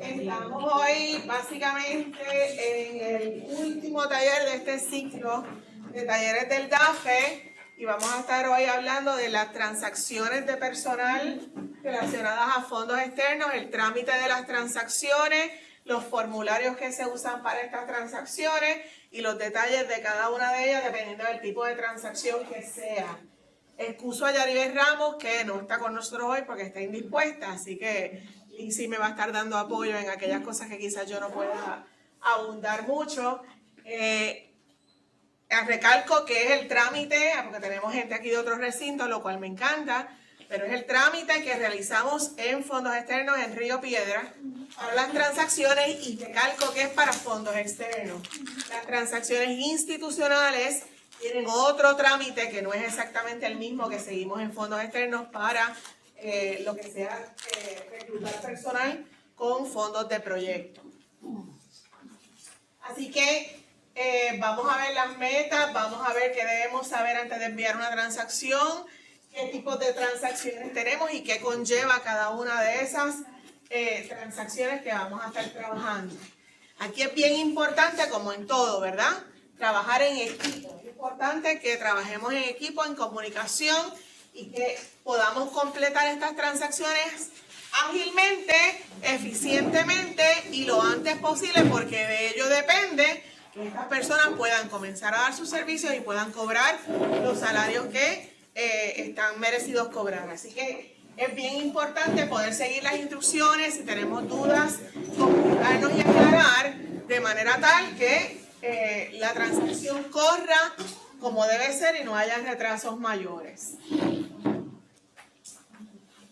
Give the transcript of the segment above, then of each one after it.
Estamos hoy básicamente en el último taller de este ciclo de talleres del DAFE y vamos a estar hoy hablando de las transacciones de personal relacionadas a fondos externos, el trámite de las transacciones, los formularios que se usan para estas transacciones y los detalles de cada una de ellas dependiendo del tipo de transacción que sea. Excuso a Yaribel Ramos que no está con nosotros hoy porque está indispuesta, así que Lizzy me va a estar dando apoyo en aquellas cosas que quizás yo no pueda abundar mucho. Recalco que es el trámite, porque tenemos gente aquí de otros recintos, lo cual me encanta, pero es el trámite que realizamos en fondos externos en Río Piedra para las transacciones y recalco que es para fondos externos. Las transacciones institucionales tienen otro trámite que no es exactamente el mismo que seguimos en fondos externos para lo que sea reclutar personal con fondos de proyecto. Así que vamos a ver las metas, vamos a ver qué debemos saber antes de enviar una transacción, qué tipos de transacciones tenemos y qué conlleva cada una de esas transacciones que vamos a estar trabajando. Aquí es bien importante, como en todo, ¿verdad? Trabajar en equipo. Es importante que trabajemos en equipo, en comunicación y que podamos completar estas transacciones ágilmente, eficientemente y lo antes posible, porque de ello depende que estas personas puedan comenzar a dar sus servicios y puedan cobrar los salarios que están merecidos cobrar. Así que es bien importante poder seguir las instrucciones. Si tenemos dudas, comunicarnos y aclarar de manera tal que la transacción corra como debe ser y no haya retrasos mayores.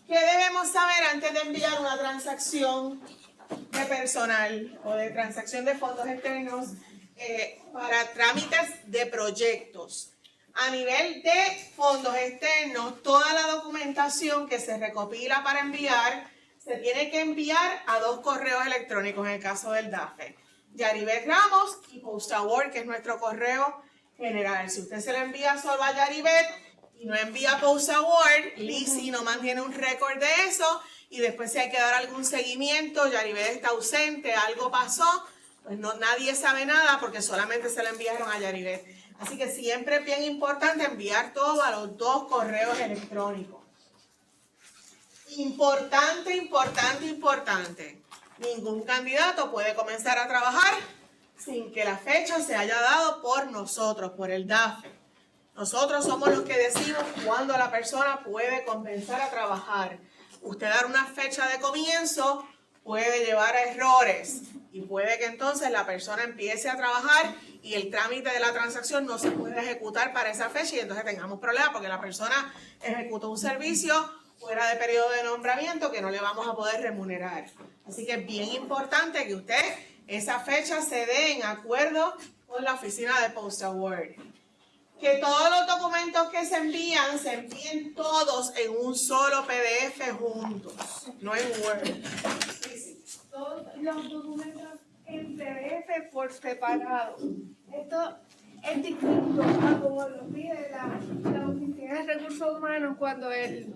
¿Qué debemos saber antes de enviar una transacción de personal o de transacción de fondos externos para trámites de proyectos? A nivel de fondos externos, toda la documentación que se recopila para enviar se tiene que enviar a 2 correos electrónicos en el caso del DAFE. Yaribel Ramos y PostAward, que es nuestro correo general. Si usted se lo envía solo a Yaribel y no envía PostAward, Lizzy no mantiene un récord de eso y después si hay que dar algún seguimiento, Yaribel está ausente, algo pasó, pues no, nadie sabe nada porque solamente se lo enviaron a Yaribel. Así que siempre es bien importante enviar todo a los 2 correos electrónicos. Importante, importante, importante. Ningún candidato puede comenzar a trabajar sin que la fecha se haya dado por nosotros, por el DAFE. Nosotros somos los que decimos cuándo la persona puede comenzar a trabajar. Usted dar una fecha de comienzo puede llevar a errores y puede que entonces la persona empiece a trabajar y el trámite de la transacción no se puede ejecutar para esa fecha y entonces tengamos problemas porque la persona ejecutó un servicio fuera de periodo de nombramiento que no le vamos a poder remunerar. Así que es bien importante que usted esa fecha se dé en acuerdo con la oficina de PostAward. Que todos los documentos que se envíen todos en un solo PDF juntos, no en Word. Todos los documentos en PDF por separado. Esto es distinto a como lo pide la Oficina de Recursos Humanos cuando el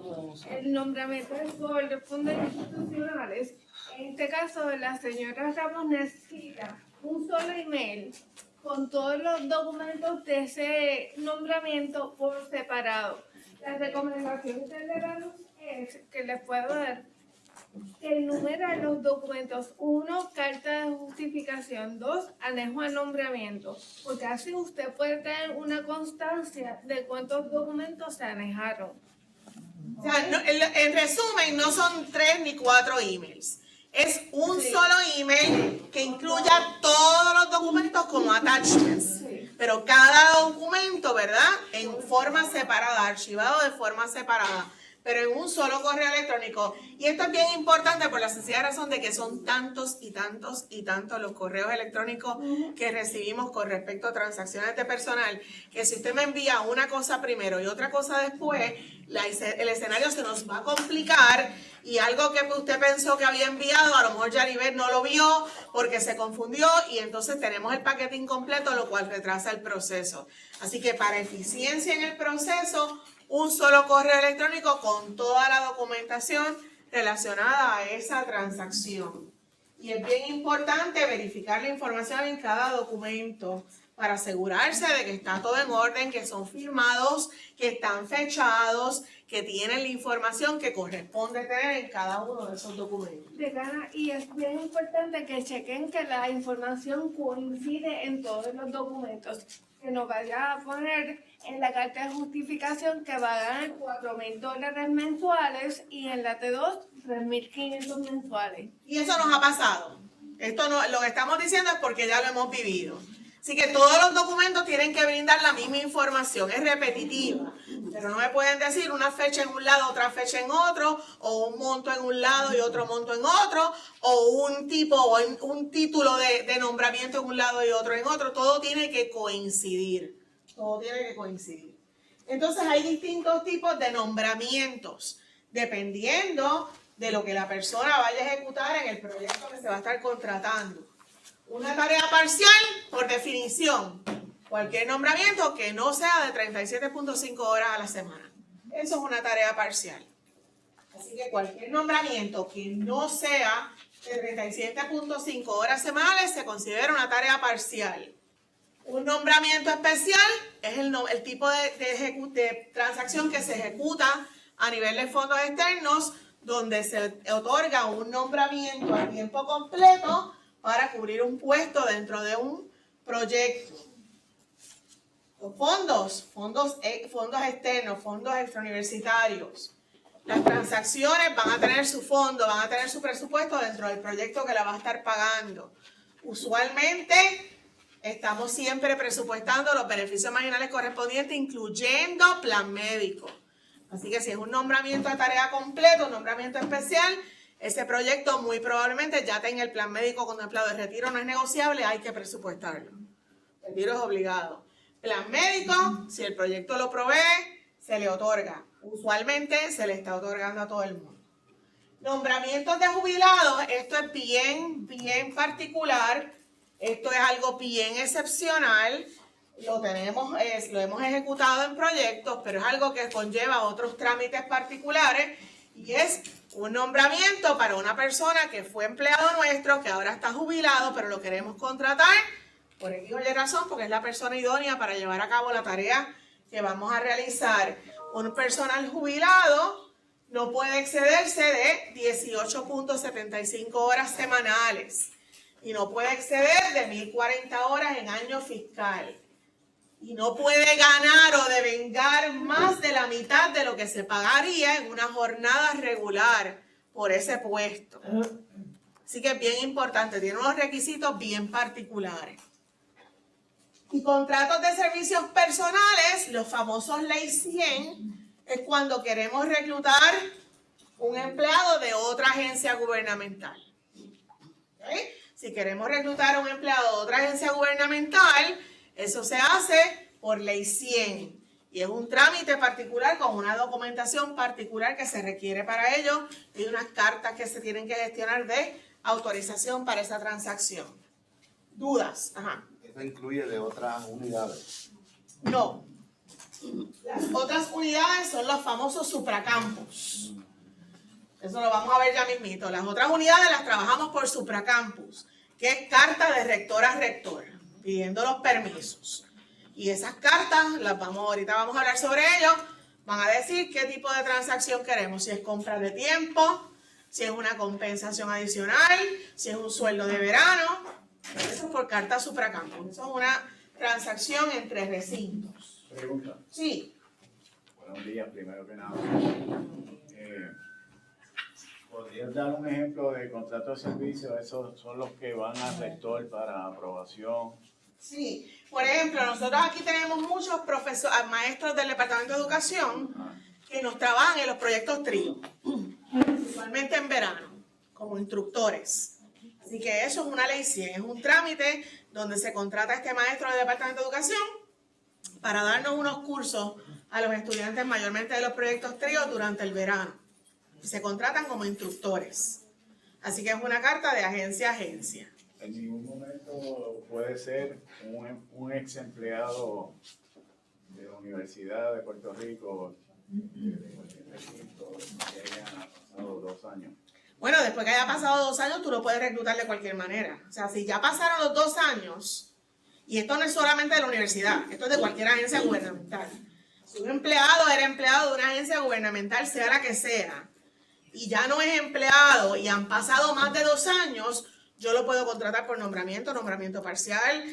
nombramiento es por fondos institucionales. En este caso, la señora Ramos necesita un solo email con todos los documentos de ese nombramiento por separado. La recomendación que le damos es que les puedo dar el número de los documentos. 1, carta de justificación. 2, anejo al nombramiento. Porque así usted puede tener una constancia de cuántos documentos se anejaron. O sea, no, en resumen, no son 3 ni 4 emails. Es un solo email que incluya todos los documentos como attachments. Pero cada documento, ¿verdad? En forma separada, archivado de forma separada. Pero en un solo correo electrónico. Y esto es bien importante por la sencilla razón de que son tantos y tantos y tantos los correos electrónicos que recibimos con respecto a transacciones de personal, que si usted me envía una cosa primero y otra cosa después, el escenario se nos va a complicar y algo que usted pensó que había enviado, a lo mejor Yaribel no lo vio porque se confundió y entonces tenemos el paquete incompleto, lo cual retrasa el proceso. Así que para eficiencia en el proceso, un solo correo electrónico con toda la documentación relacionada a esa transacción. Y es bien importante verificar la información en cada documento para asegurarse de que está todo en orden, que son firmados, que están fechados, que tienen la información que corresponde tener en cada uno de esos documentos. Decana, y es bien importante que chequen que la información coincide en todos los documentos. Que no vaya a poner en la carta de justificación que va a ganar $4,000 mensuales y en la T2 $3,500 mensuales. Y eso nos ha pasado. Esto no, lo que estamos diciendo es porque ya lo hemos vivido. Así que todos los documentos tienen que brindar la misma información, es repetitiva. Pero no me pueden decir una fecha en un lado, otra fecha en otro, o un monto en un lado y otro monto en otro, o un tipo, o un título de nombramiento en un lado y otro en otro. Todo tiene que coincidir. Todo tiene que coincidir. Entonces hay distintos tipos de nombramientos, dependiendo de lo que la persona vaya a ejecutar en el proyecto que se va a estar contratando. Una tarea parcial, por definición, cualquier nombramiento que no sea de 37.5 horas a la semana. Eso es una tarea parcial. Así que cualquier nombramiento que no sea de 37.5 horas semanales se considera una tarea parcial. Un nombramiento especial es el tipo de transacción que se ejecuta a nivel de fondos externos, donde se otorga un nombramiento a tiempo completo para cubrir un puesto dentro de un proyecto. Los fondos externos, fondos extrauniversitarios. Las transacciones van a tener su fondo, van a tener su presupuesto dentro del proyecto que la va a estar pagando. Usualmente estamos siempre presupuestando los beneficios marginales correspondientes, incluyendo plan médico. Así que si es un nombramiento de tarea completo, un nombramiento especial, ese proyecto muy probablemente ya tenga el plan médico contemplado. El retiro no es negociable, hay que presupuestarlo. El retiro es obligado. Plan médico, si el proyecto lo provee, se le otorga. Usualmente se le está otorgando a todo el mundo. Nombramientos de jubilados, esto es bien particular. Esto es algo bien excepcional. Lo hemos ejecutado en proyectos, pero es algo que conlleva otros trámites particulares y es un nombramiento para una persona que fue empleado nuestro, que ahora está jubilado, pero lo queremos contratar por X o Y razón, porque es la persona idónea para llevar a cabo la tarea que vamos a realizar. Un personal jubilado no puede excederse de 18.75 horas semanales y no puede exceder de 1.040 horas en año fiscal. Y no puede ganar o devengar más de la mitad de lo que se pagaría en una jornada regular por ese puesto. Así que es bien importante, tiene unos requisitos bien particulares. Y contratos de servicios personales, los famosos Ley 100, es cuando queremos reclutar un empleado de otra agencia gubernamental. ¿Okay? Si queremos reclutar a un empleado de otra agencia gubernamental, eso se hace por Ley 100 y es un trámite particular con una documentación particular que se requiere para ello y unas cartas que se tienen que gestionar de autorización para esa transacción. ¿Dudas? Ajá. ¿Eso incluye de otras unidades? No. Las otras unidades son los famosos supracampus. Eso lo vamos a ver ya mismito. Las otras unidades las trabajamos por supracampus, que es carta de rector a rector, pidiendo los permisos. Y esas cartas, ahorita vamos a hablar sobre ello, van a decir qué tipo de transacción queremos, si es compra de tiempo, si es una compensación adicional, si es un sueldo de verano. Eso es por carta supracampus. Eso es una transacción entre recintos. Pregunta. Sí. Buenos días, primero que nada. ¿Podrías dar un ejemplo de contrato de servicio? Esos son los que van al rector para aprobación. Sí, por ejemplo, nosotros aquí tenemos muchos maestros del Departamento de Educación que nos trabajan en los proyectos TRIO, usualmente en verano, como instructores. Así que eso es una Ley 100, es un trámite donde se contrata a este maestro del Departamento de Educación para darnos unos cursos a los estudiantes mayormente de los proyectos TRIO durante el verano. Y se contratan como instructores. Así que es una carta de agencia a agencia. En ningún momento puede ser un ex empleado de la Universidad de Puerto Rico de cualquier recinto que haya pasado 2 años. Bueno, después que haya pasado 2 años, tú lo puedes reclutar de cualquier manera. O sea, si ya pasaron los 2 años, y esto no es solamente de la universidad, esto es de cualquier agencia gubernamental. Si un empleado era empleado de una agencia gubernamental, sea la que sea, y ya no es empleado y han pasado más de 2 años, yo lo puedo contratar por nombramiento, nombramiento parcial,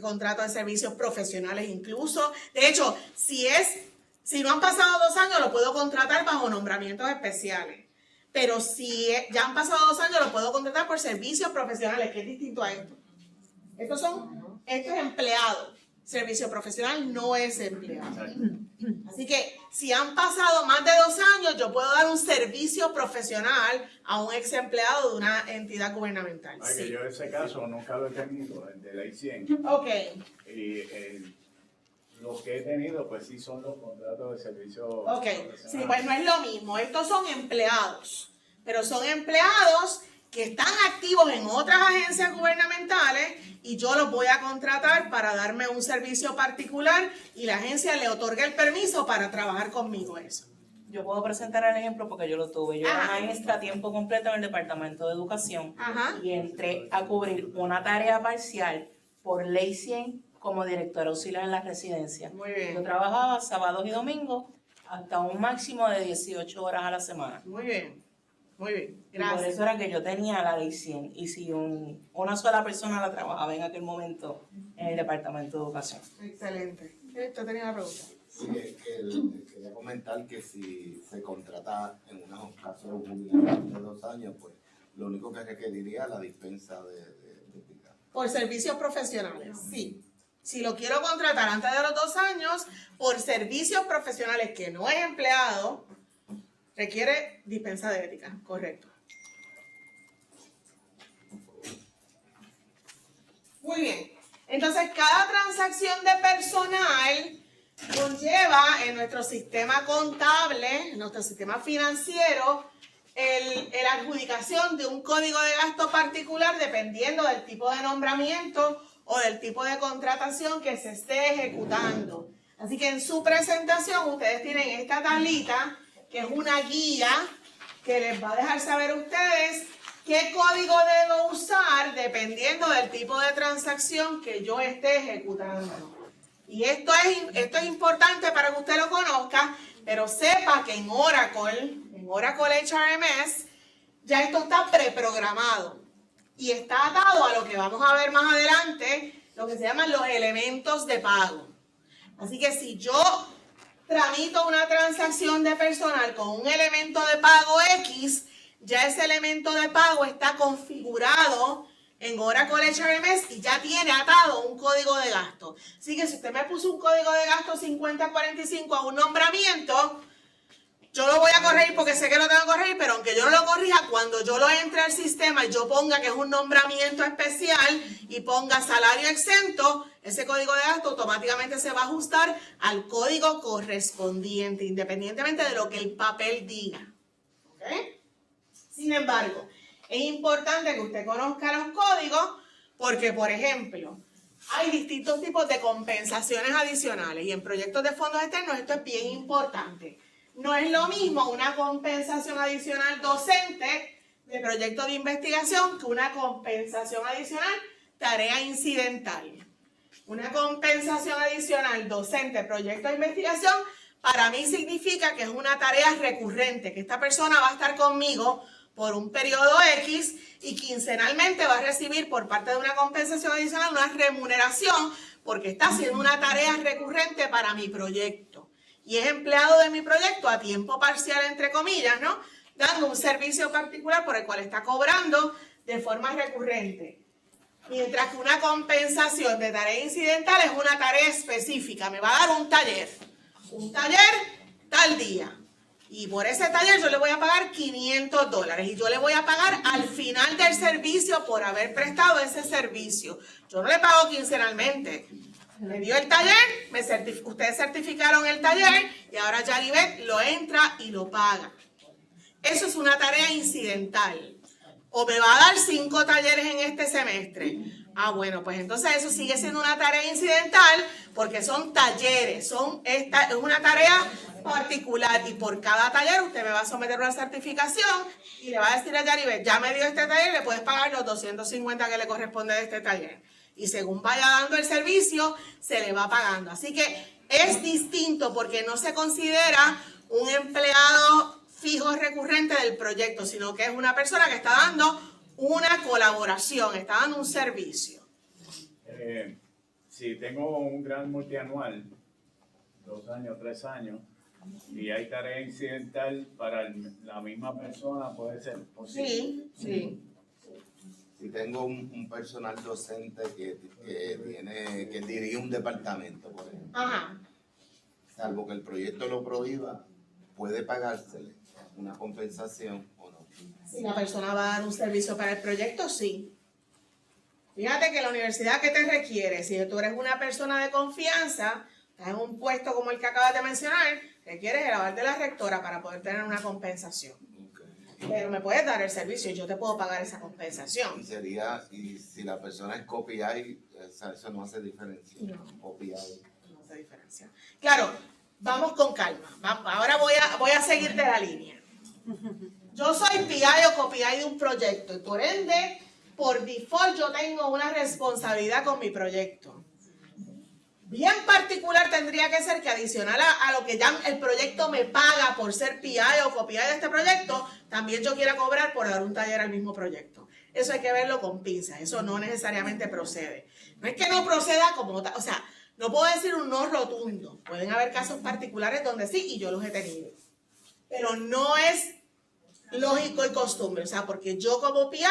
contrato de servicios profesionales incluso. De hecho, si no han pasado 2 años, lo puedo contratar bajo nombramientos especiales. Pero si ya han pasado 2 años, lo puedo contratar por servicios profesionales, que es distinto a esto. Esto es empleado. Servicio profesional no es empleado. Así que si han pasado más de 2 años, yo puedo dar un servicio profesional a un ex empleado de una entidad gubernamental. Ay, Sí. que yo ese caso nunca lo he tenido, el de Ley 100. Ok. Y los que he tenido, pues sí son los contratos de servicio. Ok. Sí, pues no es lo mismo. Estos son empleados. Pero son empleados que están activos en otras agencias gubernamentales y yo los voy a contratar para darme un servicio particular y la agencia le otorga el permiso para trabajar conmigo eso. Yo puedo presentar el ejemplo porque yo lo tuve. Yo era Ajá. maestra a tiempo completo en el Departamento de Educación Ajá. y entré a cubrir una tarea parcial por Ley 100 como directora auxiliar en la residencia. Muy bien. Yo trabajaba sábados y domingos hasta un máximo de 18 horas a la semana. Muy bien. Muy bien. Y por Gracias. eso era que yo tenía la Ley 100 y si una sola persona la trabajaba en aquel momento en el Departamento de Educación. Excelente. Esto tenía una pregunta. Sí, quería comentar que si se contrata en unos casos de 2 años, pues lo único que requeriría es la dispensa de ética. Por servicios profesionales, sí. Si lo quiero contratar antes de los 2 años, por servicios profesionales que no es empleado, requiere dispensa de ética, correcto. Muy bien. Entonces, cada transacción de personal conlleva en nuestro sistema contable, en nuestro sistema financiero, la adjudicación de un código de gasto particular dependiendo del tipo de nombramiento o del tipo de contratación que se esté ejecutando. Así que en su presentación ustedes tienen esta tablita, que es una guía que les va a dejar saber a ustedes qué código debo usar dependiendo del tipo de transacción que yo esté ejecutando. Y esto es importante para que usted lo conozca, pero sepa que en Oracle HRMS, ya esto está preprogramado y está atado a lo que vamos a ver más adelante, lo que se llaman los elementos de pago. Así que si yo tramito una transacción de personal con un elemento de pago X, ya ese elemento de pago está configurado en Oracle HRMS y ya tiene atado un código de gasto. Así que si usted me puso un código de gasto 5045 a un nombramiento, yo lo voy a corregir porque sé que lo tengo que corregir, pero aunque yo no lo corrija, cuando yo lo entre al sistema y yo ponga que es un nombramiento especial y ponga salario exento, ese código de gasto automáticamente se va a ajustar al código correspondiente, independientemente de lo que el papel diga. ¿Ok? Sin embargo, es importante que usted conozca los códigos porque, por ejemplo, hay distintos tipos de compensaciones adicionales y en proyectos de fondos externos esto es bien importante. No es lo mismo una compensación adicional docente de proyecto de investigación que una compensación adicional tarea incidental. Una compensación adicional docente proyecto de investigación para mí significa que es una tarea recurrente, que esta persona va a estar conmigo por un periodo X y quincenalmente va a recibir por parte de una compensación adicional una remuneración porque está haciendo una tarea recurrente para mi proyecto. Y es empleado de mi proyecto a tiempo parcial, entre comillas, ¿no? Dando un servicio particular por el cual está cobrando de forma recurrente. Mientras que una compensación de tarea incidental es una tarea específica. Me va a dar un taller tal día. Y por ese taller yo le voy a pagar $500 y yo le voy a pagar al final del servicio por haber prestado ese servicio. Yo no le pago quincenalmente. Me dio el taller, ustedes certificaron el taller y ahora Yaribet lo entra y lo paga. Eso es una tarea incidental. O me va a dar 5 talleres en este semestre. Ah, bueno, pues entonces eso sigue siendo una tarea incidental porque son talleres, es una tarea particular y por cada taller usted me va a someter una certificación y le va a decir a Yaribel, ya me dio este taller, le puedes pagar los 250 que le corresponde de este taller. Y según vaya dando el servicio, se le va pagando. Así que es distinto porque no se considera un empleado fijo recurrente del proyecto, sino que es una persona que está dando una colaboración, está dando un servicio. Si tengo un gran multianual, 2 años, 3 años, y hay tarea incidental para la misma persona, puede ser posible. Sí, sí. Si tengo un personal docente que dirige un departamento, por ejemplo, Ajá. salvo que el proyecto lo prohíba, ¿puede pagársele una compensación o no? Si la persona va a dar un servicio para el proyecto, sí. Fíjate que la universidad que te requiere, si tú eres una persona de confianza, estás en un puesto como el que acabas de mencionar, requieres el aval de la rectora para poder tener una compensación. Okay. Pero me puedes dar el servicio y yo te puedo pagar esa compensación. Y si la persona es COPI, eso no hace diferencia. No. COPI. No hace diferencia. Claro, vamos con calma. Ahora voy a seguirte la línea. Yo soy PI o COPI de un proyecto y por ende, por default, yo tengo una responsabilidad con mi proyecto. Bien particular tendría que ser que adicional a lo que ya el proyecto me paga por ser PI o COPI de este proyecto, también yo quiera cobrar por dar un taller al mismo proyecto. Eso hay que verlo con pinzas, eso no necesariamente procede. No es que no proceda como tal, o sea, no puedo decir un no rotundo. Pueden haber casos particulares donde sí, y yo los he tenido. Pero no es lógico y costumbre, o sea, porque yo como PI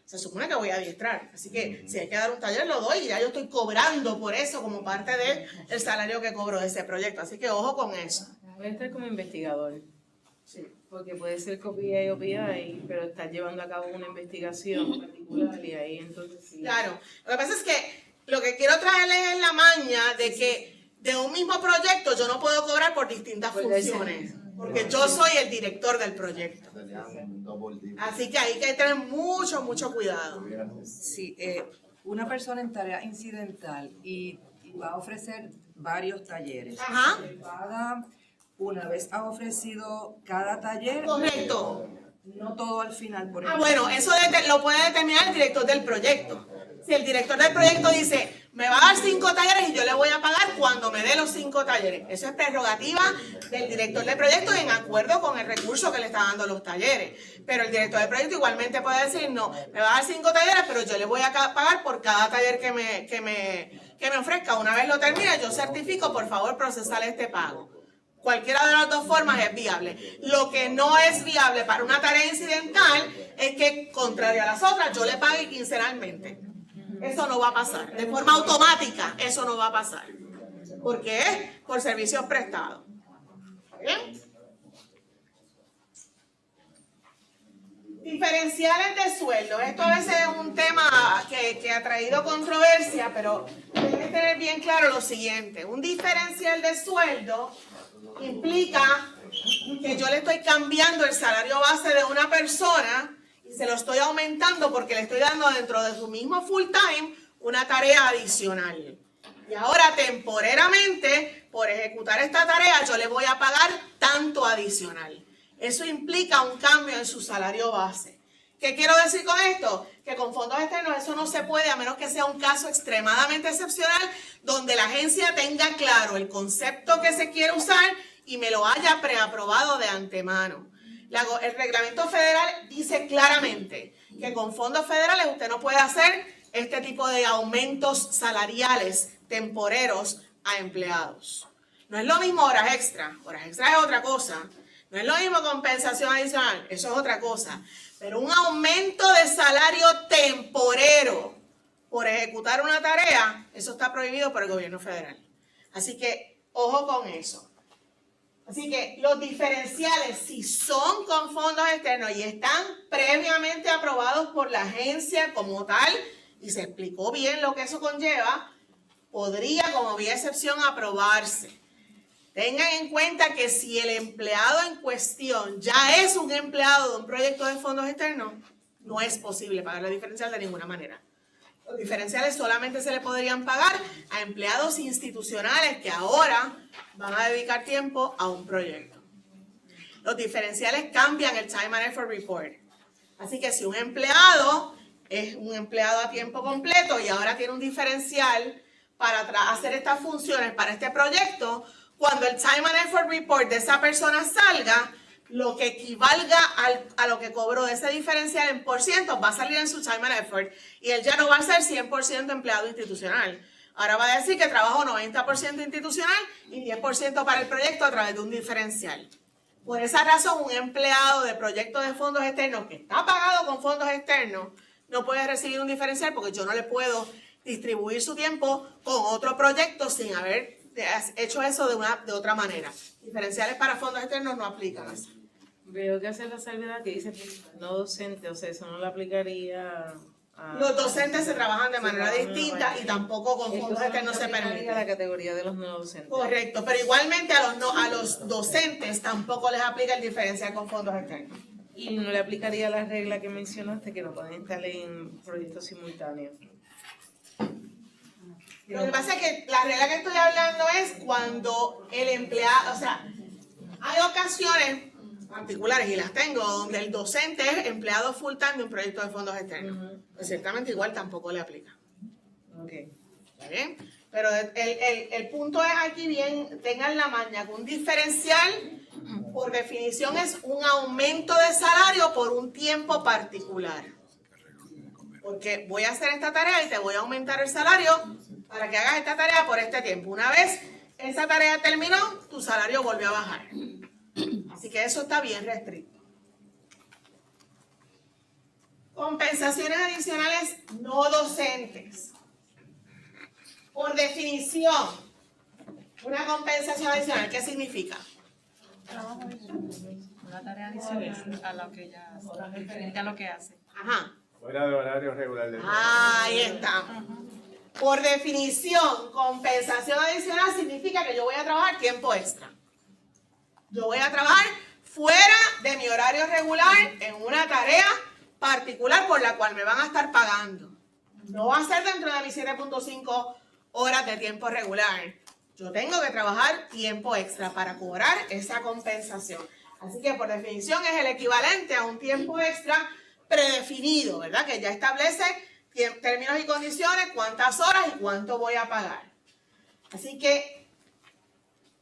se supone que voy a adiestrar, así que si hay que dar un taller lo doy y ya yo estoy cobrando por eso como parte del salario que cobro de ese proyecto, así que ojo con eso. Puede estar como investigador, Sí. porque puede ser COPI o PI, pero está llevando a cabo una investigación particular y ahí entonces sí. Claro, lo que pasa es que lo que quiero traerles es la maña de que de un mismo proyecto yo no puedo cobrar por distintas funciones, porque yo soy el director del proyecto. Sería un double dip. Así que hay que tener mucho, mucho cuidado. Sí, una persona en tarea incidental y va a ofrecer varios talleres. Ajá. Se paga una vez ha ofrecido cada taller. Correcto. No todo al final, por Ah, ejemplo. bueno, eso lo puede determinar el director del proyecto. Si el director del proyecto dice, me va a dar 5 talleres y yo le voy a pagar cuando me dé los 5 talleres. Eso es prerrogativa del director del proyecto en acuerdo con el recurso que le está dando los talleres. Pero el director del proyecto igualmente puede decir, no, me va a dar 5 talleres, pero yo le voy a pagar por cada taller que me ofrezca. Una vez lo termine, yo certifico, por favor, procesar este pago. Cualquiera de las dos formas es viable. Lo que no es viable para una tarea incidental es que, contrario a las otras, yo le pague quincenalmente. Eso no va a pasar. De forma automática, eso no va a pasar. Porque es por servicios prestados. ¿Bien? Diferenciales de sueldo. Esto a veces es un tema que ha traído controversia, pero deben tener bien claro lo siguiente. Un diferencial de sueldo implica que yo le estoy cambiando el salario base de una persona y se lo estoy aumentando porque le estoy dando dentro de su mismo full time una tarea adicional. Y ahora temporeramente, por ejecutar esta tarea, yo le voy a pagar tanto adicional. Eso implica un cambio en su salario base. ¿Qué quiero decir con esto? Que con fondos externos eso no se puede a menos que sea un caso extremadamente excepcional donde la agencia tenga claro el concepto que se quiere usar y me lo haya preaprobado de antemano. El reglamento federal dice claramente que con fondos federales usted no puede hacer este tipo de aumentos salariales temporeros a empleados. No es lo mismo horas extra es otra cosa. No es lo mismo compensación adicional, eso es otra cosa. Pero un aumento de salario temporero por ejecutar una tarea, eso está prohibido por el gobierno federal. Así que, ojo con eso. Así que los diferenciales, si son con fondos externos y están previamente aprobados por la agencia como tal, y se explicó bien lo que eso conlleva, podría, como vía excepción, aprobarse. Tengan en cuenta que si el empleado en cuestión ya es un empleado de un proyecto de fondos externos, no es posible pagar la diferencial de ninguna manera. Los diferenciales solamente se le podrían pagar a empleados institucionales que ahora van a dedicar tiempo a un proyecto. Los diferenciales cambian el Time and Effort Report. Así que si un empleado es un empleado a tiempo completo y ahora tiene un diferencial para hacer estas funciones para este proyecto, cuando el Time and Effort Report de esa persona salga, lo que equivalga a lo que cobró de ese diferencial en por ciento va a salir en su Time and Effort y él ya no va a ser 100% empleado institucional. Ahora va a decir que trabajó 90% institucional y 10% para el proyecto a través de un diferencial. Por esa razón, un empleado de proyectos de fondos externos que está pagado con fondos externos no puede recibir un diferencial porque yo no le puedo distribuir su tiempo con otro proyecto sin haber hecho eso de otra manera. Diferenciales para fondos externos no aplican así. Veo que hace la salvedad que dice no docente, o sea, eso no lo aplicaría a... Los docentes se trabajan de manera distinta y tampoco con fondos externos se permite. a la categoría de los no docentes. Correcto, pero igualmente a los docentes tampoco les aplica el diferencial con fondos externos. Y no le aplicaría la regla que mencionaste, que no pueden estar en proyectos simultáneos. Lo que pasa es que la regla que estoy hablando es cuando el empleado, o sea, hay ocasiones particulares, y las tengo, donde el docente es empleado full time de un proyecto de fondos externos. Pues ciertamente igual tampoco le aplica. Okay. ¿Está bien? Pero el punto es aquí bien, tengan la maña, que un diferencial, por definición, es un aumento de salario por un tiempo particular. Porque voy a hacer esta tarea y te voy a aumentar el salario para que hagas esta tarea por este tiempo. Una vez esa tarea terminó, tu salario volvió a bajar. Así que eso está bien restricto. Compensaciones adicionales no docentes. Por definición, una compensación adicional, ¿qué significa? Una tarea adicional a lo que ella hace, diferente a lo que hace. Ajá. Fuera de horario regular del Ahí está. Por definición, compensación adicional significa que yo voy a trabajar tiempo extra. Yo voy a trabajar fuera de mi horario regular en una tarea particular por la cual me van a estar pagando. No va a ser dentro de mis 7.5 horas de tiempo regular. Yo tengo que trabajar tiempo extra para cobrar esa compensación. Así que por definición es el equivalente a un tiempo extra predefinido, ¿verdad? Que ya establece términos y condiciones, cuántas horas y cuánto voy a pagar. Así que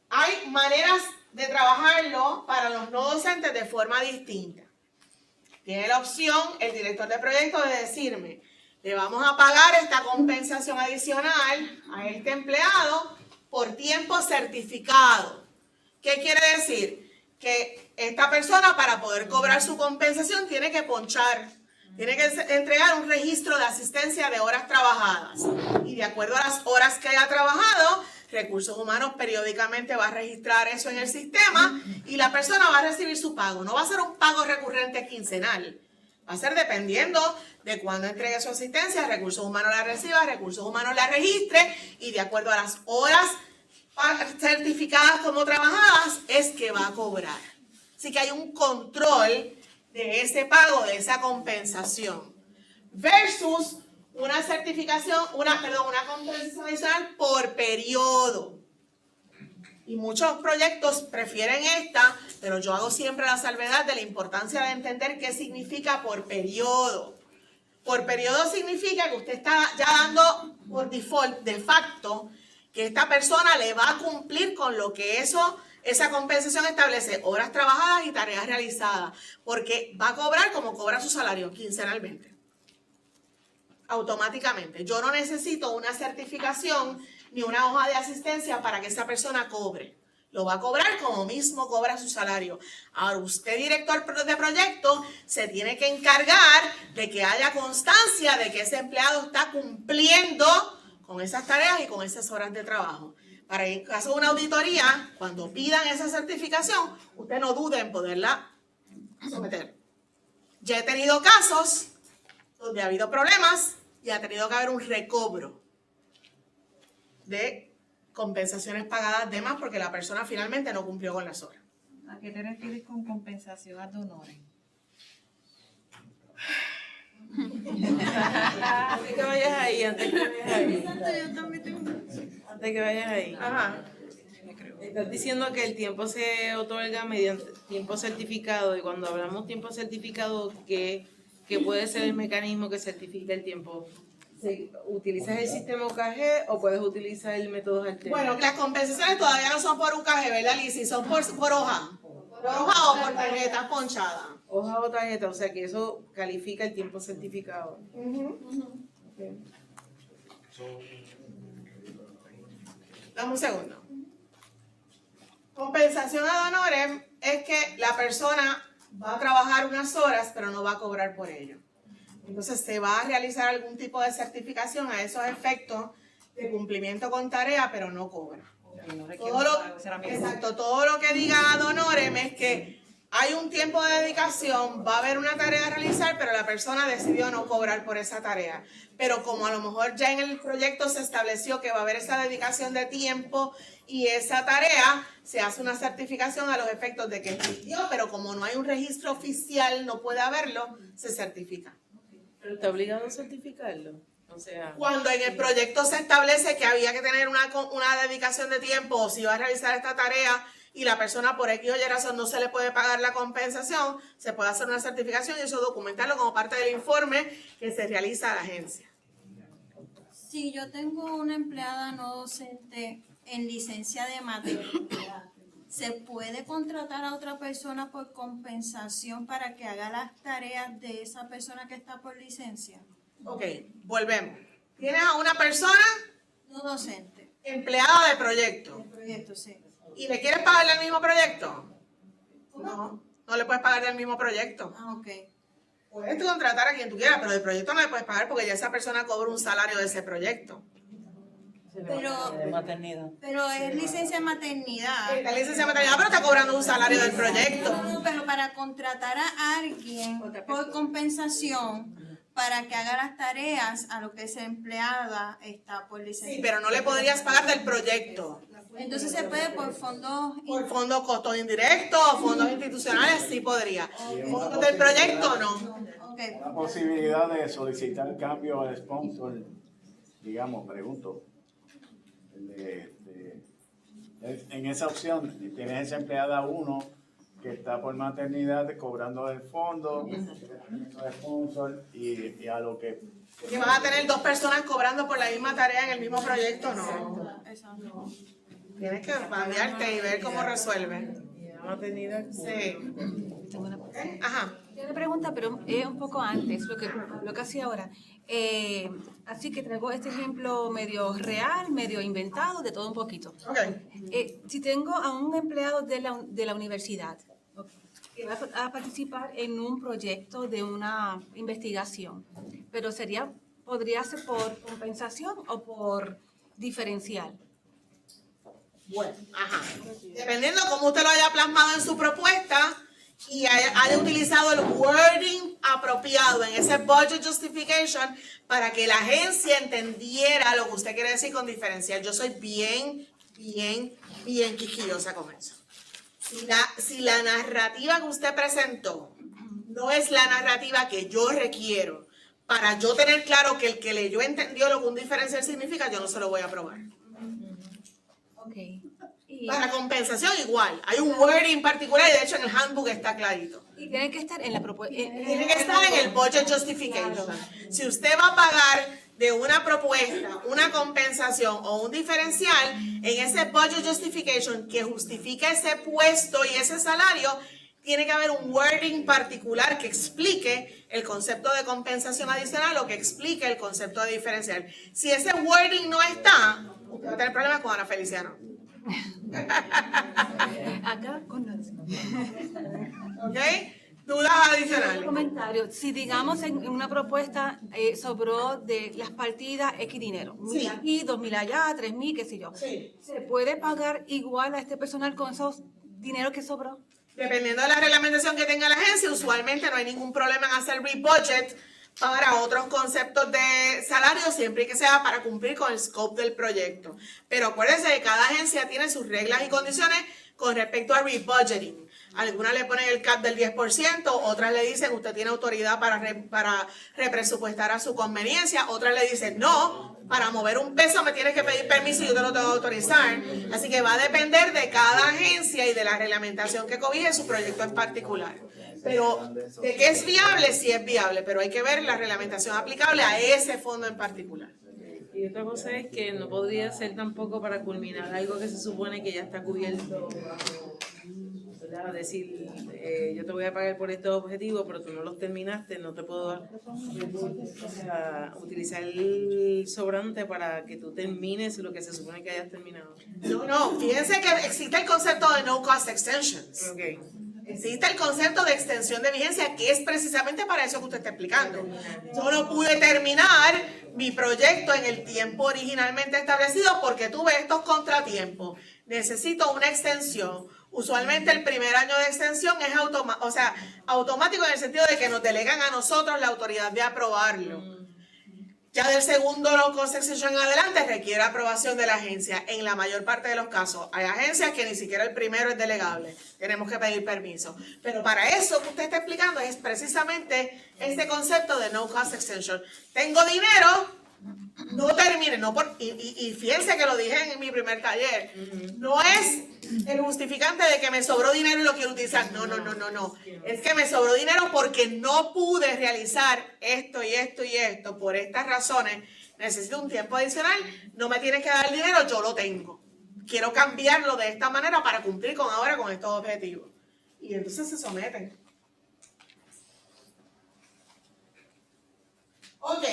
hay maneras de trabajarlo para los no docentes de forma distinta. Tiene la opción el director de proyecto de decirme, le vamos a pagar esta compensación adicional a este empleado por tiempo certificado. ¿Qué quiere decir? Que esta persona para poder cobrar su compensación tiene que ponchar, tiene que entregar un registro de asistencia de horas trabajadas. Y de acuerdo a las horas que haya trabajado, Recursos Humanos periódicamente va a registrar eso en el sistema y la persona va a recibir su pago. No va a ser un pago recurrente quincenal. Va a ser dependiendo de cuándo entregue su asistencia, Recursos Humanos la reciba, Recursos Humanos la registre y de acuerdo a las horas certificadas como trabajadas es que va a cobrar. Así que hay un control de ese pago, de esa compensación. Versus una certificación, una compensación adicional por periodo. Y muchos proyectos prefieren esta, pero yo hago siempre la salvedad de la importancia de entender qué significa por periodo. Por periodo significa que usted está ya dando por default, de facto, que esta persona le va a cumplir con lo que esa compensación establece, horas trabajadas y tareas realizadas, porque va a cobrar como cobra su salario, quincenalmente. Automáticamente. Yo no necesito una certificación ni una hoja de asistencia para que esa persona cobre. Lo va a cobrar como mismo cobra su salario. Ahora, usted, director de proyecto, se tiene que encargar de que haya constancia de que ese empleado está cumpliendo con esas tareas y con esas horas de trabajo. Para en caso de una auditoría, cuando pidan esa certificación, usted no dude en poderla someter. Ya he tenido casos donde ha habido problemas y ha tenido que haber un recobro de compensaciones pagadas de más porque la persona finalmente no cumplió con las horas. ¿A qué te refieres con compensación ad honorem? Antes que vayas ahí, antes que vayas ahí. Ajá. Estás diciendo que el tiempo se otorga mediante tiempo certificado, y cuando hablamos tiempo certificado, ¿qué puede ser el mecanismo que certifica el tiempo? ¿Utilizas el sistema UKG o puedes utilizar el método alterno? Bueno, las compensaciones todavía no son por UKG, ¿verdad, Lizzy? Son por hoja. Por hoja o por tarjetas ponchadas. Hoja o tarjeta, o sea que eso califica el tiempo certificado. Okay. Dame un segundo. Compensación ad honorem es que la persona va a trabajar unas horas, pero no va a cobrar por ello. Entonces se va a realizar algún tipo de certificación a esos efectos de cumplimiento con tarea, pero no cobra. Todo lo que diga ad honorem es que hay un tiempo de dedicación, va a haber una tarea a realizar, pero la persona decidió no cobrar por esa tarea. Pero como a lo mejor ya en el proyecto se estableció que va a haber esa dedicación de tiempo y esa tarea, se hace una certificación a los efectos de que existió, pero como no hay un registro oficial, no puede haberlo, se certifica. ¿Pero está obligado a certificarlo? O sea, Cuando en el proyecto se establece que había que tener una dedicación de tiempo o si iba a realizar esta tarea y la persona por X o Y razón no se le puede pagar la compensación, se puede hacer una certificación y eso documentarlo como parte del informe que se realiza a la agencia. Si yo tengo una empleada no docente en licencia de maternidad, ¿se puede contratar a otra persona por compensación para que haga las tareas de esa persona que está por licencia? Ok, volvemos. Tienes a una persona No docente. empleada de proyecto El proyecto, sí. y le quieres pagarle el mismo proyecto. No le puedes pagar del mismo proyecto. Ah, ok. Puedes contratar a quien tú quieras, pero del proyecto no le puedes pagar porque ya esa persona cobra un salario de ese proyecto. De maternidad. Pero es licencia de maternidad. La licencia de maternidad, pero está cobrando un salario del proyecto. No, pero para contratar a alguien por compensación para que haga las tareas a lo que esa empleada está por licencia. Sí, pero no le podrías pagar del proyecto. Entonces se puede por fondos. Por fondos costos indirectos, fondos institucionales, sí podría. Fondos del proyecto, no. Ok. La posibilidad de solicitar cambio al sponsor, digamos, pregunto. En esa opción tienes esa empleada 1 que está por maternidad cobrando del fondo, de sponsor y a lo que... Que vas a tener dos personas cobrando por la misma tarea en el mismo proyecto, no. Exacto. Tienes que cambiarte y ver cómo resuelve. maternidad. Sí. Tengo una, Ajá. una pregunta, pero es un poco antes, lo que hacía ahora. Así que traigo este ejemplo medio real, medio inventado, de todo un poquito. Ok. Si tengo a un empleado de la universidad que va a participar en un proyecto de una investigación, pero podría ser por compensación o por diferencial. Bueno, ajá. Dependiendo cómo usted lo haya plasmado en su propuesta y haya utilizado el wording apropiado en ese budget justification para que la agencia entendiera lo que usted quiere decir con diferencial. Yo soy bien quisquillosa con eso. Si la narrativa que usted presentó no es la narrativa que yo requiero para yo tener claro que el que leyó entendió lo que un diferencial significa, yo no se lo voy a aprobar. Okay. Para compensación igual. Hay un wording particular y de hecho en el handbook está clarito. Y tiene que estar en la propuesta. Tiene que estar en el budget justification. Si usted va a pagar de una propuesta, una compensación o un diferencial, en ese budget justification que justifica ese puesto y ese salario, tiene que haber un wording particular que explique el concepto de compensación adicional o que explique el concepto de diferencial. Si ese wording no está, usted va a tener problemas con Ana Feliciano. Acá con ¿Ok? Dudas adicionales. un comentario. Si digamos en una propuesta sobró de las partidas X dinero, 1.000 aquí, 2.000 allá, 3.000, qué sé yo. Sí. ¿Se puede pagar igual a este personal con esos dinero que sobró? Dependiendo de la reglamentación que tenga la agencia, usualmente no hay ningún problema en hacer rebudget para otros conceptos de salario, siempre que sea para cumplir con el scope del proyecto. Pero acuérdense que cada agencia tiene sus reglas y condiciones con respecto a rebudgeting. Algunas le ponen el cap del 10%, otras le dicen usted tiene autoridad para represupuestar a su conveniencia, otras le dicen no, para mover un peso me tienes que pedir permiso y yo te lo tengo que autorizar. Así que va a depender de cada agencia y de la reglamentación que cobije su proyecto en particular. Pero de que es viable, sí es viable, pero hay que ver la reglamentación aplicable a ese fondo en particular. Y otra cosa es que no podría ser tampoco para culminar algo que se supone que ya está cubierto, ¿verdad? Decir, yo te voy a pagar por estos objetivos, pero tú no los terminaste, no te puedo dar. O sea, utilizar el sobrante para que tú termines lo que se supone que hayas terminado. No, fíjense que existe el concepto de no cost extensions. Okay. Existe el concepto de extensión de vigencia, que es precisamente para eso que usted está explicando. Yo no pude terminar mi proyecto en el tiempo originalmente establecido porque tuve estos contratiempos. Necesito una extensión. Usualmente el primer año de extensión es automático en el sentido de que nos delegan a nosotros la autoridad de aprobarlo. Ya del segundo no cost extension en adelante requiere aprobación de la agencia en la mayor parte de los casos. Hay agencias que ni siquiera el primero es delegable. Tenemos que pedir permiso. Pero para eso que usted está explicando es precisamente este concepto de no cost extension. Tengo dinero, no termine. Y fíjense que lo dije en mi primer taller. No es el justificante de que me sobró dinero y lo quiero utilizar. No. Es que me sobró dinero porque no pude realizar esto y esto y esto. Por estas razones necesito un tiempo adicional. No me tienes que dar dinero, yo lo tengo. Quiero cambiarlo de esta manera para cumplir con estos objetivos. Y entonces se someten. Ok,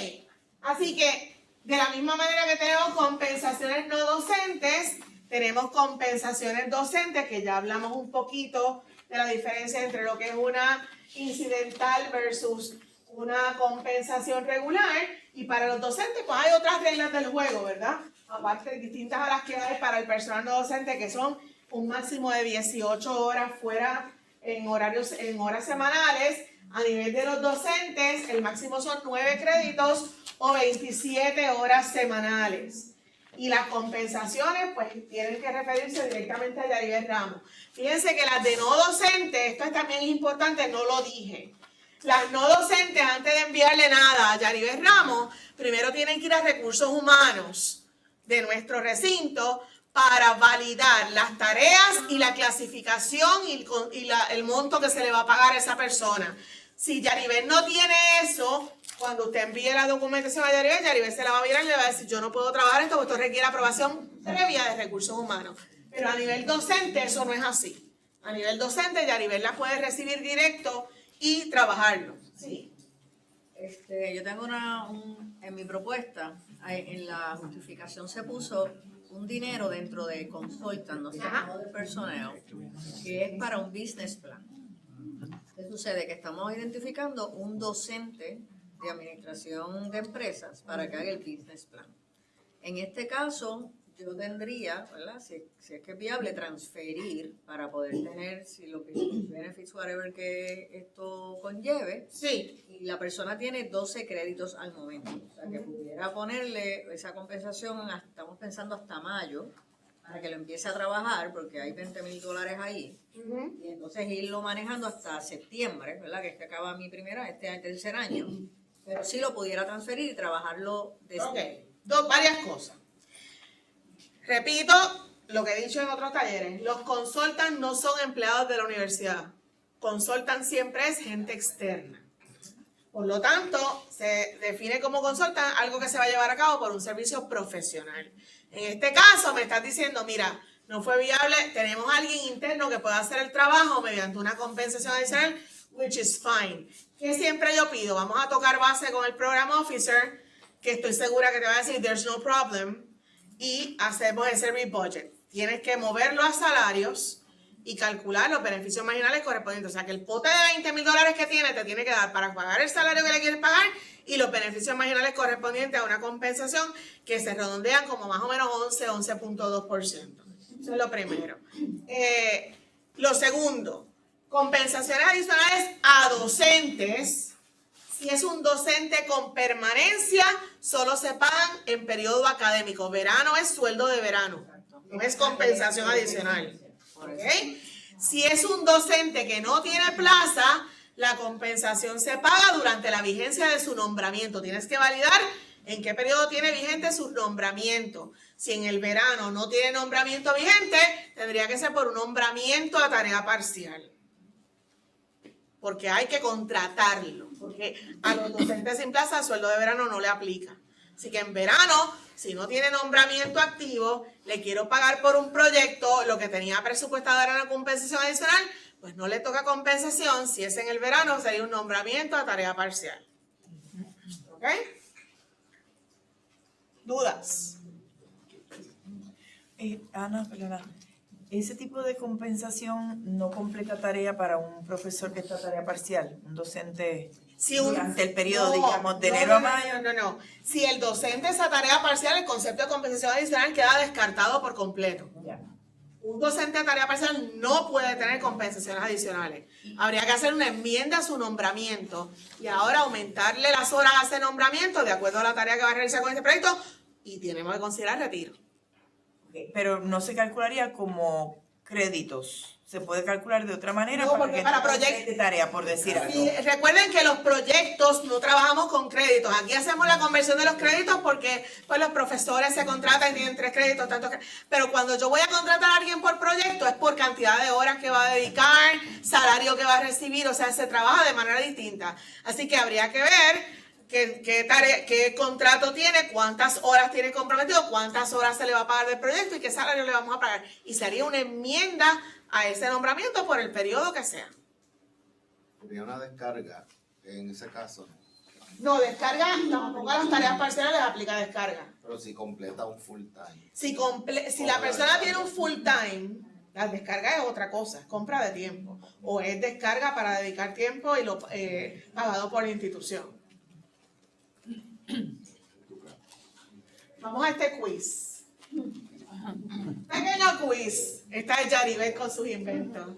así que de la misma manera que tenemos compensaciones no docentes, tenemos compensaciones docentes, que ya hablamos un poquito de la diferencia entre lo que es una incidental versus una compensación regular. Y para los docentes, pues hay otras reglas del juego, ¿verdad? Aparte, distintas a las que hay para el personal no docente, que son un máximo de 18 horas fuera en horas semanales. A nivel de los docentes, el máximo son 9 créditos o 27 horas semanales. Y las compensaciones, pues, tienen que referirse directamente a Yaribel Ramos. Fíjense que las de no docentes, esto también es importante, no lo dije. Las no docentes, antes de enviarle nada a Yaribel Ramos, primero tienen que ir a recursos humanos de nuestro recinto para validar las tareas y la clasificación y el monto que se le va a pagar a esa persona. Si Yaribel no tiene eso, cuando usted envíe la documentación a Yaribel, Yaribel se la va a mirar y le va a decir, yo no puedo trabajar esto, porque esto requiere aprobación previa de recursos humanos. Pero a nivel docente eso no es así. A nivel docente, Yaribel la puede recibir directo y trabajarlo. Sí. Yo tengo en mi propuesta, en la justificación se puso un dinero dentro de consulta, no de personnel, que es para un business plan. ¿Qué sucede? Que estamos identificando un docente de administración de empresas para que haga el business plan. En este caso, yo tendría, ¿verdad? Si es que es viable, transferir para poder tener, si lo que benefits, whatever que esto conlleve. Sí. Y la persona tiene 12 créditos al momento. O sea, que pudiera ponerle esa compensación, estamos pensando hasta mayo, para que lo empiece a trabajar, porque hay $20,000 ahí. Y entonces irlo manejando hasta septiembre, ¿verdad? Que es que acaba mi tercer año. Pero sí lo pudiera transferir y trabajarlo desde... Varias cosas. Repito lo que he dicho en otros talleres. Los consultants no son empleados de la universidad. Consultant siempre es gente externa. Por lo tanto, se define como consultant algo que se va a llevar a cabo por un servicio profesional. En este caso, me estás diciendo, mira, no fue viable, tenemos a alguien interno que pueda hacer el trabajo mediante una compensación adicional, which is fine. ¿Qué siempre yo pido? Vamos a tocar base con el program officer, que estoy segura que te va a decir, there's no problem, y hacemos ese rebudget. Tienes que moverlo a salarios y calcular los beneficios marginales correspondientes. O sea, que el pote de $20,000 que tiene te tiene que dar para pagar el salario que le quieres pagar y los beneficios marginales correspondientes a una compensación que se redondean como más o menos 11.2%. Eso es lo primero. Lo segundo, compensaciones adicionales a docentes. Si es un docente con permanencia, solo se pagan en periodo académico. Verano es sueldo de verano, no es compensación adicional. ¿Okay? Si es un docente que no tiene plaza, la compensación se paga durante la vigencia de su nombramiento. Tienes que validar en qué periodo tiene vigente su nombramiento. Si en el verano no tiene nombramiento vigente, tendría que ser por un nombramiento a tarea parcial. Porque hay que contratarlo. Porque a los docentes sin plaza el sueldo de verano no le aplica. Así que en verano, si no tiene nombramiento activo, le quiero pagar por un proyecto, lo que tenía presupuestado era una compensación adicional, pues no le toca compensación. Si es en el verano, sería un nombramiento a tarea parcial. ¿Ok? ¿Dudas? Ana, perdona. Ese tipo de compensación no completa tarea para un profesor que está a tarea parcial, un docente durante el periodo, digamos, de enero a mayo. No. Si el docente es a tarea parcial, el concepto de compensación adicional queda descartado por completo. Ya. Un docente a tarea parcial no puede tener compensaciones adicionales. Habría que hacer una enmienda a su nombramiento y ahora aumentarle las horas a ese nombramiento de acuerdo a la tarea que va a realizar con este proyecto y tenemos que considerar retiro. Pero no se calcularía como créditos. Se puede calcular de otra manera No, porque para proyectos de tarea, por decir algo. Sí, recuerden que los proyectos no trabajamos con créditos. Aquí hacemos la conversión de los créditos porque pues, los profesores se contratan y tienen 3 créditos, pero cuando yo voy a contratar a alguien por proyecto es por cantidad de horas que va a dedicar, salario que va a recibir, o sea, se trabaja de manera distinta. Así que habría que ver qué contrato tiene, cuántas horas tiene comprometido, cuántas horas se le va a pagar del proyecto y qué salario le vamos a pagar. Y se haría una enmienda a ese nombramiento por el periodo que sea. Sería una descarga, en ese caso. No, descarga, tampoco a las tareas parciales les aplica descarga. Pero si completa un full time. Si la persona tiene un full time, la descarga es otra cosa, es compra de tiempo. O es descarga para dedicar tiempo y lo pagado por la institución. Vamos a este quiz. Pequeño quiz. Esta es Yaribel con sus inventos.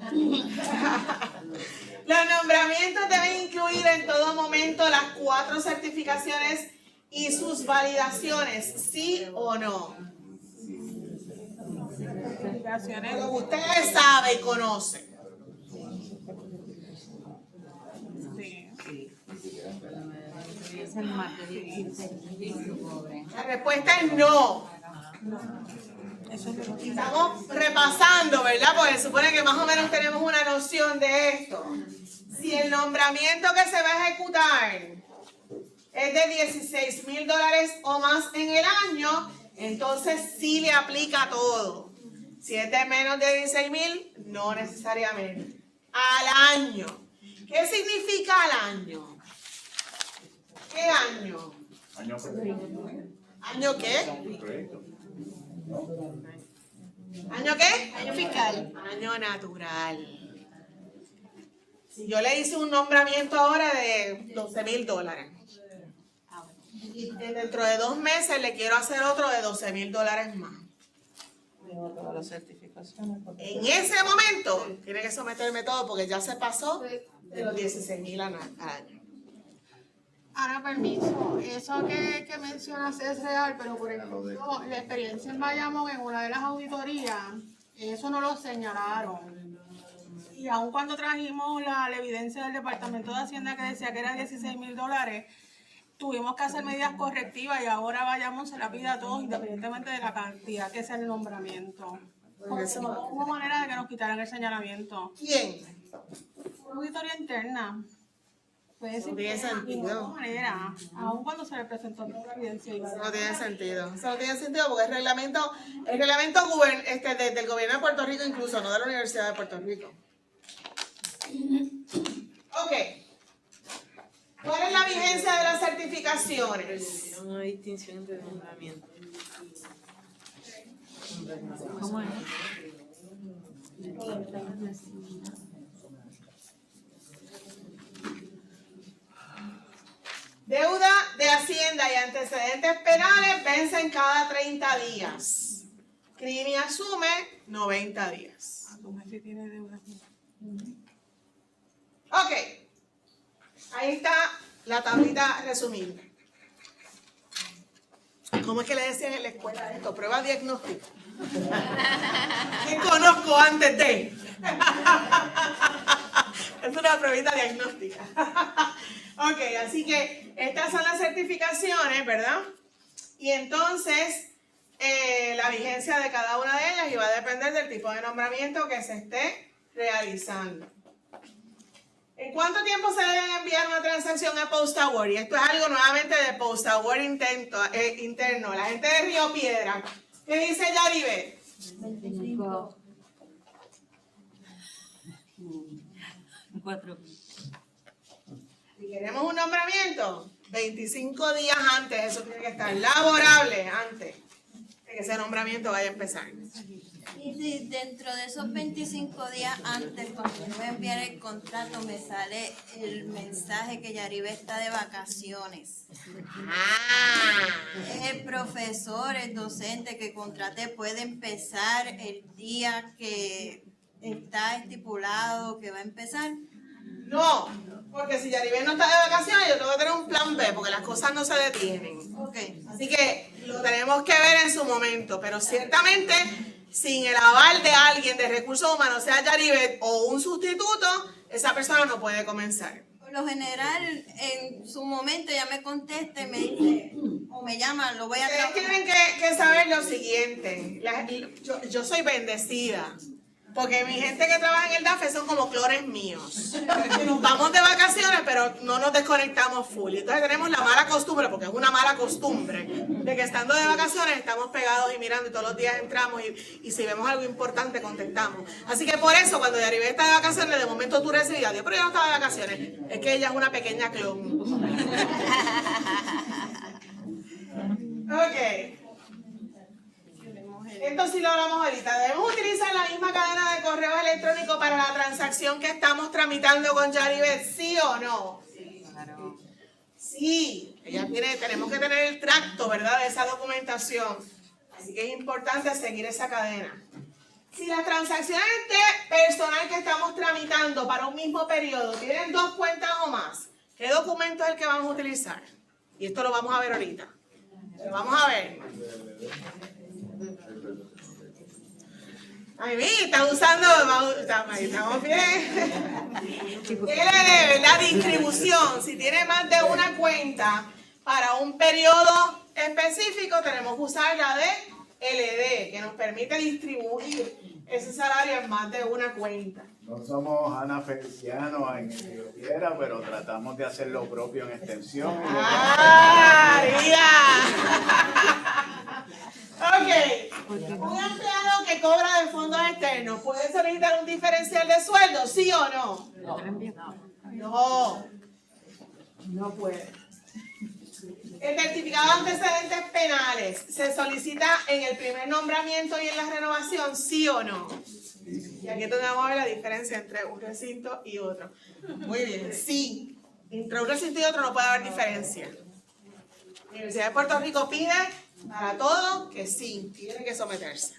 Los nombramientos deben incluir en todo momento las 4 certificaciones y sus validaciones, ¿sí o no? Lo que ustedes saben y conocen. La respuesta es no. Estamos repasando, ¿verdad? Porque se supone que más o menos tenemos una noción de esto. Si el nombramiento que se va a ejecutar es de $16,000 o más en el año, entonces sí le aplica todo. Si es de menos de 16,000, no necesariamente. Al año. ¿Qué significa al año? ¿Qué año? Año perfecto. ¿Año qué? Proyecto. ¿Año qué? Año fiscal. Año natural. Si yo le hice un nombramiento ahora de $12,000 y dentro de 2 meses le quiero hacer otro de $12,000 más. En ese momento tiene que someterme todo porque ya se pasó de los 16,000 al año. Ahora, permiso, eso que mencionas es real, pero por ejemplo, la experiencia en Bayamón, en una de las auditorías, eso no lo señalaron. Y aun cuando trajimos la evidencia del Departamento de Hacienda que decía que era $16,000, tuvimos que hacer medidas correctivas y ahora Bayamón se la pide a todos, independientemente de la cantidad que sea el nombramiento. Porque no hubo manera de que nos quitaran el señalamiento. ¿Quién? Una auditoría interna. No tiene sentido. Manera, aun cuando se le presentó toda la evidencia. Eso no tiene sentido. Eso no tiene sentido porque el reglamento del gobierno de Puerto Rico, incluso no de la Universidad de Puerto Rico. Ok. ¿Cuál es la vigencia de las certificaciones? No hay distinción entre nombramiento. ¿Cómo es? Deuda de Hacienda y antecedentes penales vencen cada 30 días. CRIMI asume 90 días. Ok. Ahí está la tablita resumible. ¿Cómo es que le decían en la escuela esto? Prueba diagnóstica. ¿Qué conozco antes de? Es una pruebita diagnóstica. Ok, así que estas son las certificaciones, ¿verdad? Y entonces la vigencia de cada una de ellas y va a depender del tipo de nombramiento que se esté realizando. ¿En cuánto tiempo se debe enviar una transacción a Post Award? Y esto es algo nuevamente de Post Award interno. La gente de Río Piedra. ¿Qué dice Yaribet? 25. 4. Si queremos un nombramiento, 25 días antes, eso tiene que estar laborable antes de que ese nombramiento vaya a empezar. Y si dentro de esos 25 días antes, cuando yo voy a enviar el contrato, me sale el mensaje que Yaribet está de vacaciones. El profesor, el docente que contraté puede empezar el día que está estipulado que va a empezar. No, porque si Yaribet no está de vacaciones, yo tengo que tener un plan B, porque las cosas no se detienen. Okay. Así que lo tenemos que ver en su momento, pero ciertamente sin el aval de alguien de recursos humanos, sea Yaribet o un sustituto, esa persona no puede comenzar. Por lo general, en su momento ya me contesta y me dice, o me llama, lo voy a Ustedes trabajar. tienen que saber lo siguiente, yo soy bendecida. Porque mi gente que trabaja en el DAFE son como clones míos. Nos vamos de vacaciones, pero no nos desconectamos full. Entonces tenemos la mala costumbre, porque es una mala costumbre, de que estando de vacaciones estamos pegados y mirando y todos los días entramos y si vemos algo importante contestamos. Así que por eso cuando Yaribet está de vacaciones, de momento tú recibes, Dios, pero ella no estaba de vacaciones. Es que ella es una pequeña clon. Ok. Esto sí lo hablamos ahorita. Debemos utilizar la misma cadena de correo electrónico para la transacción que estamos tramitando con Yaribet, ¿sí o no? Sí, claro. Sí, tenemos que tener el tracto, ¿verdad?, de esa documentación. Así que es importante seguir esa cadena. Si las transacciones de personal que estamos tramitando para un mismo periodo tienen 2 cuentas o más, ¿qué documento es el que vamos a utilizar? Y esto lo vamos a ver ahorita. Lo vamos a ver. Ay, mira, están usando, estamos bien. LD, la distribución, si tiene más de una cuenta para un periodo específico, tenemos que usar la de LD, que nos permite distribuir ese salario en más de una cuenta. No somos Ana Feliciano en el Río Piedra, pero tratamos de hacer lo propio en extensión. María. Ok, un empleado que cobra de fondos externos, ¿puede solicitar un diferencial de sueldo, sí o no? No puede. El certificado de antecedentes penales, ¿se solicita en el primer nombramiento y en la renovación, sí o no? Y aquí vamos a ver la diferencia entre un recinto y otro. Muy bien, sí. Entre un recinto y otro no puede haber diferencia. La Universidad de Puerto Rico pide para todo que sí, tiene que someterse.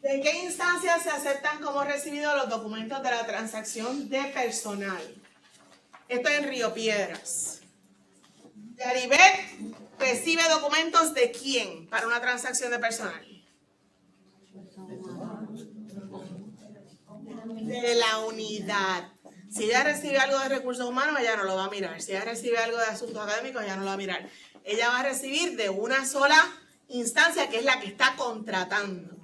¿De qué instancias se aceptan como recibidos los documentos de la transacción de personal? Esto es en Río Piedras. Yaribet recibe documentos ¿de quién para una transacción de personal? De la unidad. Si ella recibe algo de recursos humanos, ella no lo va a mirar. Si ella recibe algo de asuntos académicos, ella no lo va a mirar. Ella va a recibir de una sola instancia, que es la que está contratando.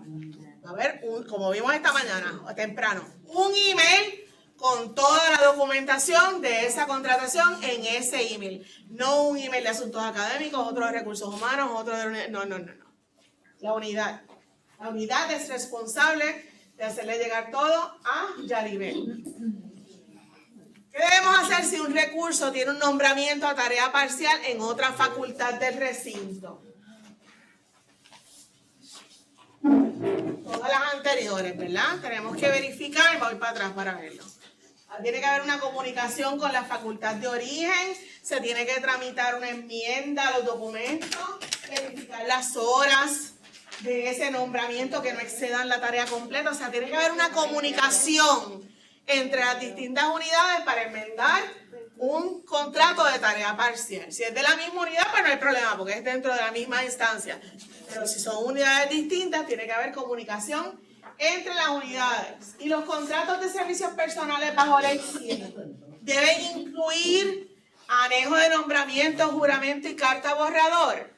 A ver, como vimos esta mañana, o temprano, un email con toda la documentación de esa contratación en ese email. No un email de asuntos académicos, otro de recursos humanos, otro de... No. La unidad. La unidad es responsable de hacerle llegar todo a Yaribet. ¿Qué debemos hacer si un recurso tiene un nombramiento a tarea parcial en otra facultad del recinto? Todas las anteriores, ¿verdad? Tenemos que verificar, voy para atrás para verlo. Tiene que haber una comunicación con la facultad de origen, se tiene que tramitar una enmienda a los documentos, verificar las horas de ese nombramiento que no excedan la tarea completa. O sea, tiene que haber una comunicación entre las distintas unidades para enmendar un contrato de tarea parcial. Si es de la misma unidad, pues no hay problema, porque es dentro de la misma instancia. Pero si son unidades distintas, tiene que haber comunicación entre las unidades. Y los contratos de servicios personales bajo ley 100 deben incluir anejo de nombramiento, juramento y carta borrador.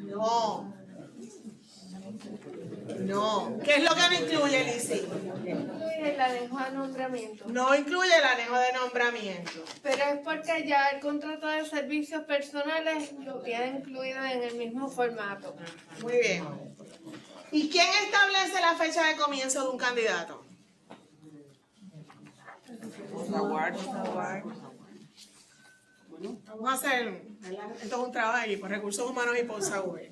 No. No. ¿Qué es lo que no incluye, Lizzy? Incluye el anejo de nombramiento. No incluye el anejo de nombramiento. Pero es porque ya el contrato de servicios personales lo tiene incluido en el mismo formato. Muy bien. ¿Y quién establece la fecha de comienzo de un candidato? Vamos a hacer, esto es un trabajo de equipo, recursos humanos y PostAward.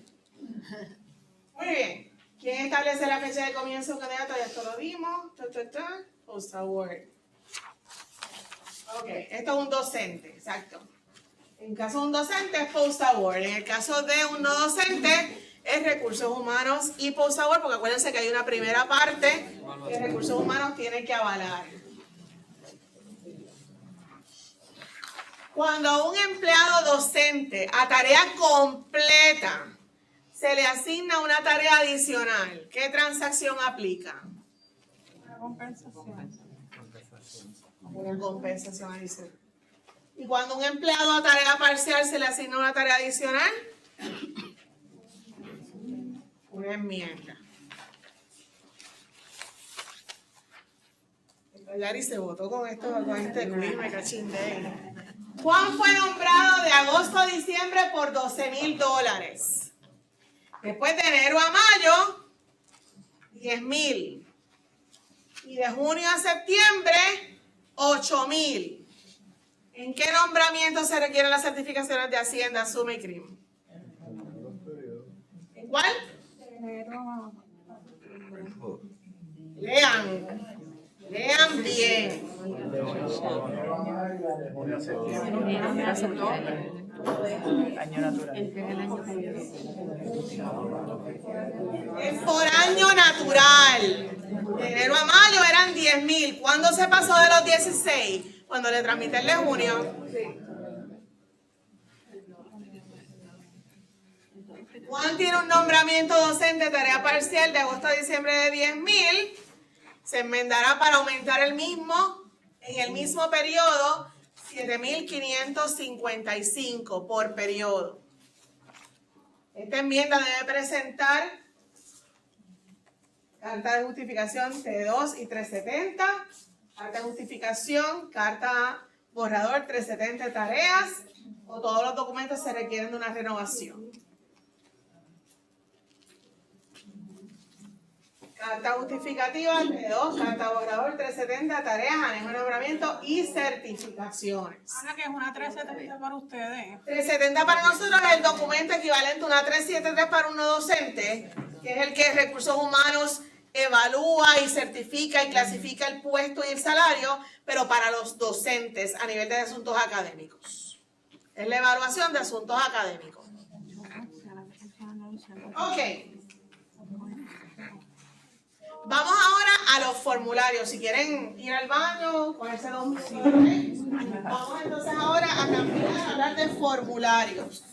Muy bien. ¿Quién establece la fecha de comienzo de un candidato? Ya esto lo vimos. PostAward. Ok, esto es un docente, exacto. En caso de un docente es PostAward. En el caso de un no docente es recursos humanos y PostAward, porque acuérdense que hay una primera parte que recursos humanos tiene que avalar. Cuando a un empleado docente a tarea completa se le asigna una tarea adicional, ¿qué transacción aplica? Una compensación adicional. Y cuando a un empleado a tarea parcial se le asigna una tarea adicional, una enmienda. Yari se votó con esto, con este quiz, me cachindé. Juan fue nombrado de agosto a diciembre por $12,000. Después de enero a mayo, $10,000. Y de junio a septiembre, $8,000. ¿En qué nombramiento se requieren las certificaciones de Hacienda, Suma y CRIM? ¿En cuál? Lean bien. Es por año natural. De enero a mayo eran 10,000. ¿Cuándo se pasó de los 16? Cuando le tramité el de junio. Juan tiene un nombramiento docente de tarea parcial de agosto a diciembre de 10,000. Se enmendará para aumentar el mismo en el mismo periodo 7,555 por periodo. Esta enmienda debe presentar carta de justificación T2 y 370, carta de justificación, carta borrador 370 tareas, o todos los documentos se requieren de una renovación. Carta justificativa, T2, carta borrador, 370, tareas, anejo de nombramiento y certificaciones. Ahora que es una 370 para ustedes. 370 para nosotros es el documento equivalente a una 373 para un no docente, que es el que Recursos Humanos evalúa y certifica y clasifica el puesto y el salario, pero para los docentes a nivel de asuntos académicos. Es la evaluación de asuntos académicos. Ok. Vamos ahora a los formularios. Si quieren ir al baño, cogerse 2 minutos. Vamos entonces ahora a cambiar a hablar de formularios.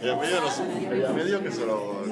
Ella me dijo que se lo...